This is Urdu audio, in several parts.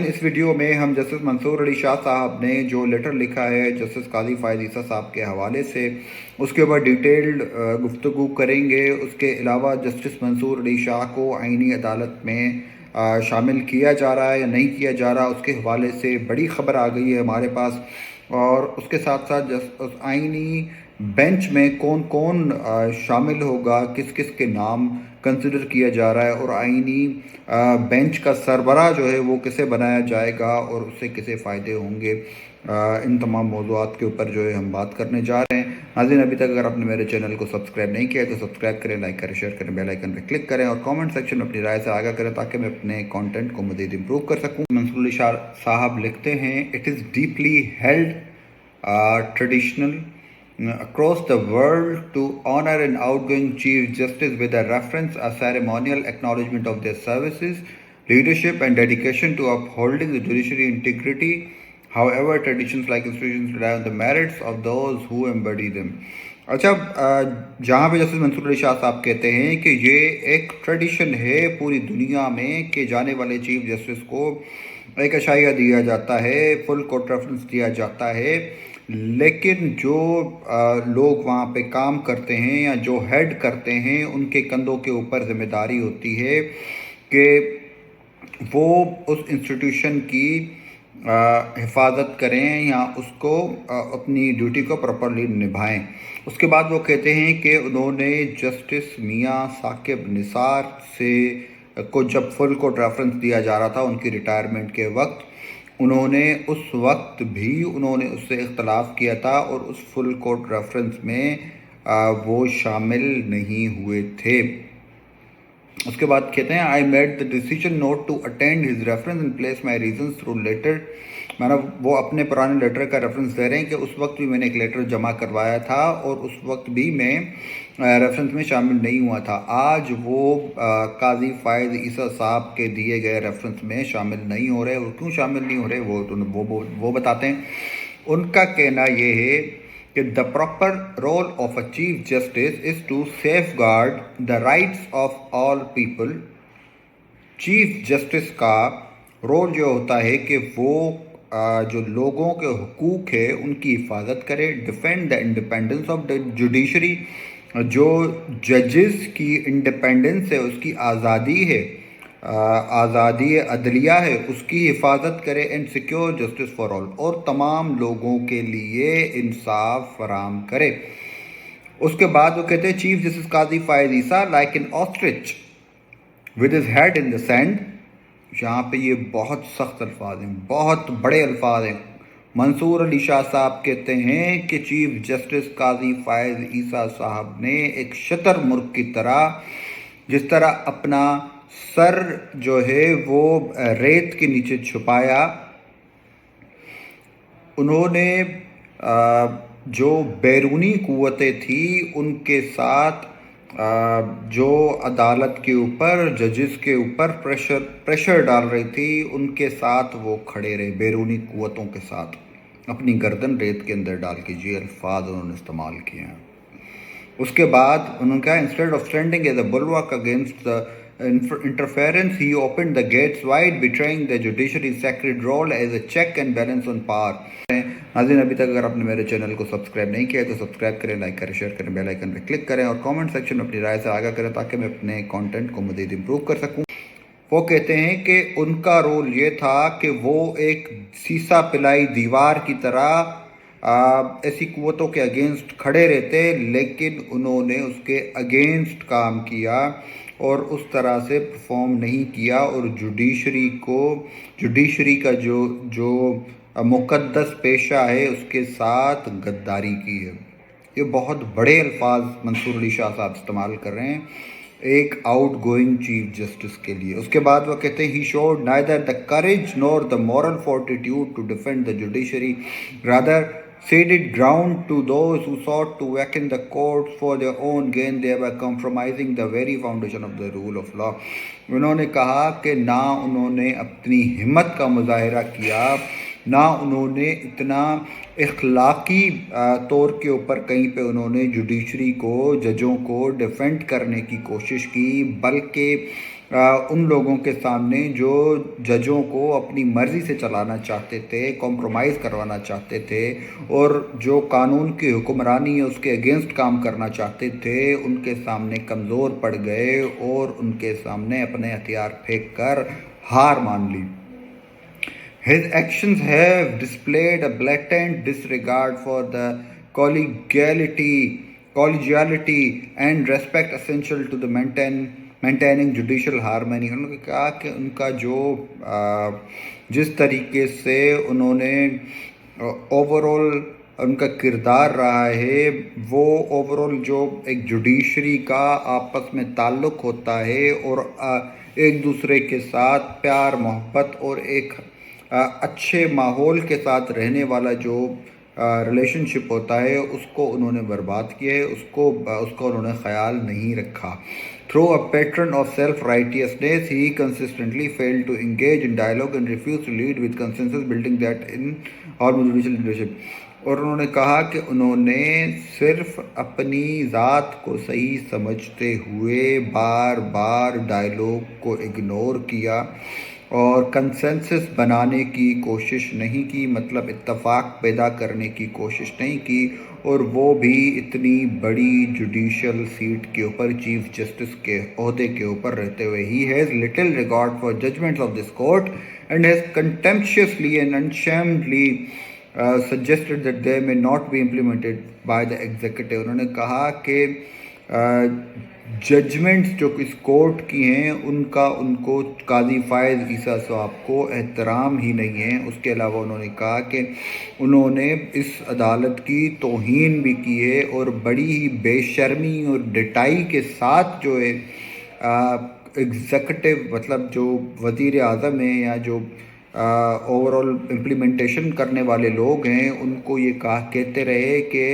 اس ویڈیو میں ہم جسٹس منصور علی شاہ صاحب نے جو لیٹر لکھا ہے جسٹس قاضی فائز عیسیٰ صاحب کے حوالے سے اس کے اوپر ڈیٹیلڈ گفتگو کریں گے۔ اس کے علاوہ جسٹس منصور علی شاہ کو آئینی عدالت میں شامل کیا جا رہا ہے یا نہیں کیا جا رہا، اس کے حوالے سے بڑی خبر آ گئی ہے ہمارے پاس، اور اس کے ساتھ ساتھ آئینی بینچ میں کون کون شامل ہوگا، کس کس کے نام کنسیڈر کیا جا رہا ہے، اور آئینی بینچ کا سربراہ جو ہے وہ کسے بنایا جائے گا اور اس سے کسے فائدے ہوں گے۔ ان تمام موضوعات کے اوپر جو ہے ہم بات کرنے جا رہے ہیں۔ ناظرین، ابھی تک اگر آپ نے میرے چینل کو سبسکرائب نہیں کیا ہے تو سبسکرائب کریں، لائک کریں، شیئر کریں، بیل آئیکن پہ کلک کریں اور کامنٹ سیکشن میں اپنی رائے سے آگاہ کریں تاکہ میں اپنے کانٹینٹ کو مزید امپروو کر سکوں۔ منصور علی شاہ صاحب لکھتے ہیں، "It is deeply held traditional across the world to honor an outgoing Chief Justice with a reference, a ceremonial acknowledgement of their services, leadership and dedication to upholding the judiciary integrity. However, traditions like institutions rely on the merits of those who embody them." اچھا، جہاں پہ جسٹس منصور علی شاہ صاحب کہتے ہیں کہ یہ ایک ٹریڈیشن ہے پوری دنیا میں کہ جانے والے چیف جسٹس کو ایک عشائیہ دیا جاتا ہے، فل کورٹ ریفرنس دیا جاتا ہے، لیکن جو لوگ وہاں پہ کام کرتے ہیں یا جو ہیڈ کرتے ہیں ان کے کندھوں کے اوپر ذمہ داری ہوتی ہے کہ وہ اس انسٹیٹیوشن کی حفاظت کریں یا اس کو اپنی ڈیوٹی کو پراپرلی نبھائیں۔ اس کے بعد وہ کہتے ہیں کہ انہوں نے جسٹس میاں ثاقب نثار سے کو جب فل کورٹ ریفرنس دیا جا رہا تھا ان کی ریٹائرمنٹ کے وقت، انہوں نے اس وقت بھی انہوں نے اس سے اختلاف کیا تھا اور اس فل کورٹ ریفرنس میں وہ شامل نہیں ہوئے تھے۔ اس کے بعد کہتے ہیں، "I made the decision not to attend his reference and place my reasons through letter." وہ اپنے پرانے لیٹر کا ریفرنس دے رہے ہیں کہ اس وقت بھی میں نے ایک لیٹر جمع کروایا تھا اور اس وقت بھی میں ریفرنس میں شامل نہیں ہوا تھا۔ آج وہ قاضی فائز عیسیٰ صاحب کے دیے گئے ریفرنس میں شامل نہیں ہو رہے، اور کیوں شامل نہیں ہو رہے وہ بتاتے ہیں۔ ان کا کہنا یہ ہے کہ "The proper role of a Chief Justice is to safeguard the rights of all people." Chief justice کا رول جو ہوتا ہے کہ وہ جو لوگوں کے حقوق ہے ان کی حفاظت کرے، defend the independence of the judiciary, جو ججز کی انڈیپینڈنس ہے، اس کی آزادی ہے، آزادی عدلیہ ہے، اس کی حفاظت کرے، and secure justice for all, اور تمام لوگوں کے لیے انصاف فراہم کرے۔ اس کے بعد وہ کہتے ہیں، "chief justice Qazi Faez Isa like an ostrich with his head in the sand." یہاں پہ یہ بہت سخت الفاظ ہیں، بہت بڑے الفاظ ہیں۔ منصور علی شاہ صاحب کہتے ہیں کہ چیف جسٹس قاضی فائز عیسیٰ صاحب نے ایک شتر مرغ کی طرح، جس طرح اپنا سر جو ہے وہ ریت کے نیچے چھپایا، انہوں نے جو بیرونی قوتیں تھیں ان کے ساتھ جو عدالت کے اوپر، ججز کے اوپر پریشر ڈال رہی تھی، ان کے ساتھ وہ کھڑے رہے، بیرونی قوتوں کے ساتھ اپنی گردن ریت کے اندر ڈال کے۔ یہ الفاظ انہوں نے استعمال کیے ہیں۔ اس کے بعد انہوں نے کہا، "Instead of standing as a bulwark against the interference, he opened the gates wide, betraying the judiciary's sacred role as a check and balance on power." ناظرین، ابھی تک اگر آپ نے میرے چینل کو سبسکرائب نہیں کیا ہے تو سبسکرائب کریں، لائک کریں، شیئر کریں، بیل آئیکن پہ کلک کریں اور کامنٹ سیکشن میں اپنی رائے سے آگاہ کریں تاکہ میں اپنے کانٹینٹ کو مزید امپروو کر سکوں۔ وہ کہتے ہیں کہ ان کا رول یہ تھا کہ وہ ایک سیسا پلائی دیوار کی طرح ایسی قوتوں کے اگینسٹ کھڑے رہتے، لیکن انہوں نے اس کے اگینسٹ کام کیا اور اس طرح سے پرفارم نہیں کیا، اور جوڈیشری کا جو مقدس پیشہ ہے اس کے ساتھ غداری کی ہے۔ یہ بہت بڑے الفاظ منصور علی شاہ صاحب استعمال کر رہے ہیں ایک آؤٹ گوئنگ چیف جسٹس کے لیے۔ اس کے بعد وہ کہتے ہیں، "He showed neither the courage nor the moral fortitude to defend the judiciary, rather ceded ground to those who sought to weaken the courts for their own gain, thereby compromising the very foundation of the rule of law." انہوں نے کہا کہ نہ انہوں نے اپنی ہمت کا مظاہرہ کیا، نہ انہوں نے اتنا اخلاقی طور کے اوپر کہیں پہ انہوں نے جوڈیشری کو، ججوں کو ڈیفینڈ کرنے کی کوشش کی، بلکہ ان لوگوں کے سامنے جو ججوں کو اپنی مرضی سے چلانا چاہتے تھے، کمپرومائز کروانا چاہتے تھے، اور جو قانون کی حکمرانی ہے اس کے اگینسٹ کام کرنا چاہتے تھے، ان کے سامنے کمزور پڑ گئے اور ان کے سامنے اپنے ہتھیار پھینک کر ہار مان لی۔ His actions have displayed a blatant disregard for the collegiality and respect essential to the maintaining judicial harmony۔ انہوں نے کہا کہ ان کا جو جس طریقے سے انہوں نے اوورال ان کا کردار رہا ہے، وہ اوورال جو ایک جوڈیشری کا آپس میں تعلق ہوتا ہے اور ایک دوسرے کے ساتھ پیار محبت اور ایک اچھے ماحول کے ساتھ رہنے والا جو ریلیشن شپ ہوتا ہے، اس کو انہوں نے برباد کیا ہے، اس کو انہوں نے خیال نہیں رکھا۔ Through a pattern of self-righteousness, he consistently failed to engage in dialogue and refused to lead with consensus building that in our judicial leadership۔ اور انہوں نے کہا کہ انہوں نے صرف اپنی ذات کو صحیح سمجھتے ہوئے بار بار ڈائیلاگ کو اگنور کیا اور کنسنسس بنانے کی کوشش نہیں کی، مطلب اتفاق پیدا کرنے کی کوشش نہیں کی، اور وہ بھی اتنی بڑی جوڈیشل سیٹ کے اوپر، چیف جسٹس کے عہدے کے اوپر رہتے ہوئے۔ He has little regard for judgments of this court and has contemptuously and unshamedly suggested that they may not be implemented by the executive۔ انہوں نے کہا کہ ججمنٹس جو اس کورٹ کی ہیں ان کو قاضی فائز عیسیٰ صاحب کو احترام ہی نہیں ہے۔ اس کے علاوہ انہوں نے کہا کہ انہوں نے اس عدالت کی توہین بھی کی ہے اور بڑی ہی بے شرمی اور ڈٹائی کے ساتھ جو ہے ایگزیکٹو مطلب جو وزیر اعظم ہیں یا جو اوورال امپلیمنٹیشن کرنے والے لوگ ہیں، ان کو یہ کہتے رہے کہ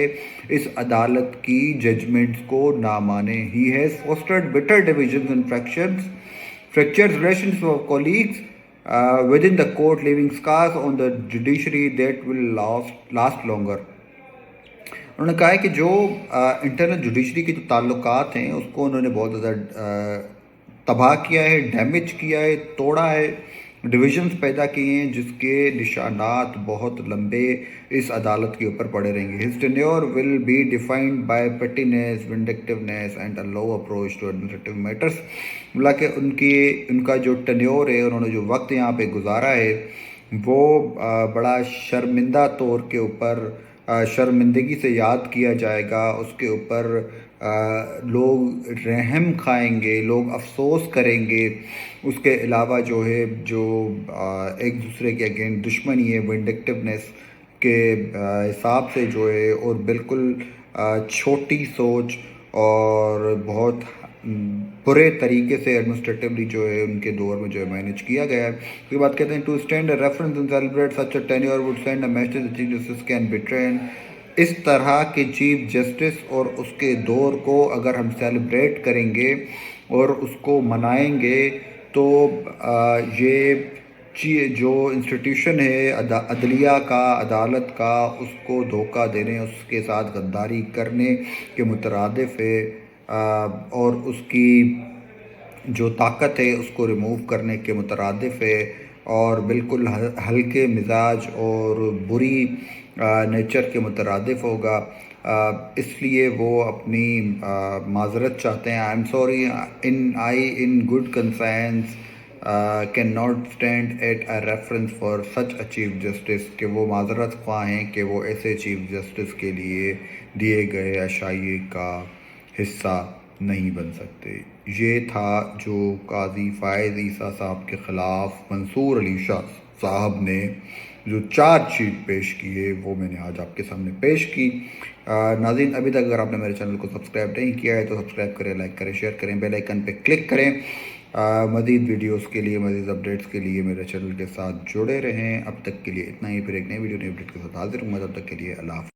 اس عدالت کی ججمنٹس کو نہ مانیں۔ He has fostered bitter divisions and fractured relations of colleagues within the court, leaving scars on the judiciary that will last longer۔ انہوں نے کہا ہے کہ جو انٹرنل جوڈیشری کے جو تعلقات ہیں اس کو انہوں نے بہت زیادہ تباہ کیا ہے، ڈیمیج کیا ہے، توڑا ہے، ڈویژنز پیدا کیے ہیں جس کے نشانات بہت لمبے اس عدالت کے اوپر پڑے رہیں گے۔ His tenure will be defined by pettiness, vindictiveness and a low approach to administrative matters۔ بلا کہ ان کا جو ٹینیور ہے، انہوں نے جو وقت یہاں پہ گزارا ہے، وہ بڑا شرمندہ طور کے اوپر شرمندگی سے یاد کیا جائے گا۔ اس کے اوپر لوگ رحم کھائیں گے، لوگ افسوس کریں گے۔ اس کے علاوہ جو ہے جو ایک دوسرے کے اگینسٹ دشمنی ہے، وینڈکٹیونیس کے حساب سے جو ہے، اور بالکل چھوٹی سوچ اور بہت برے طریقے سے ایڈمنسٹریٹولی جو ہے ان کے دور میں جو ہے مینیج کیا گیا ہے۔ اس کے بعد کہتے ہیں to stand a reference and celebrate such a tenure with send a message the chief justice can be trained. اس طرح کے چیف جسٹس اور اس کے دور کو اگر ہم سیلیبریٹ کریں گے اور اس کو منائیں گے تو یہ جو انسٹیٹیوشن ہے عدلیہ کا، عدالت کا، اس کو دھوکہ دینے، اس کے ساتھ غداری کرنے کے مترادف ہے، اور اس کی جو طاقت ہے اس کو ریموو کرنے کے مترادف ہے، اور بالکل ہلکے مزاج اور بری نیچر کے مترادف ہوگا۔ اس لیے وہ اپنی معذرت چاہتے ہیں۔ I am sorry I in good conscience cannot stand at a reference for such a chief justice, کہ وہ معذرت خواہ ہیں کہ وہ ایسے چیف جسٹس کے لیے دیے گئے اشائیے کا حصہ نہیں بن سکتے۔ یہ تھا جو قاضی فائز عیسیٰ صاحب کے خلاف منصور علی شاہ صاحب نے جو چارج شیٹ پیش کی ہے، وہ میں نے آج آپ کے سامنے پیش کی۔ ناظرین، ابھی تک اگر آپ نے میرے چینل کو سبسکرائب نہیں کیا ہے تو سبسکرائب کریں، لائک کریں، شیئر کریں، بیل آئیکن پہ کلک کریں۔ مزید ویڈیوز کے لیے، مزید اپڈیٹس کے لیے میرے چینل کے ساتھ جڑے رہیں۔ اب تک کے لیے اتنا ہی، پھر ایک نئی ویڈیو نئی اپڈیٹ کے ساتھ حاضر ہوں۔ تب تک کے لیے اللہ حافظ۔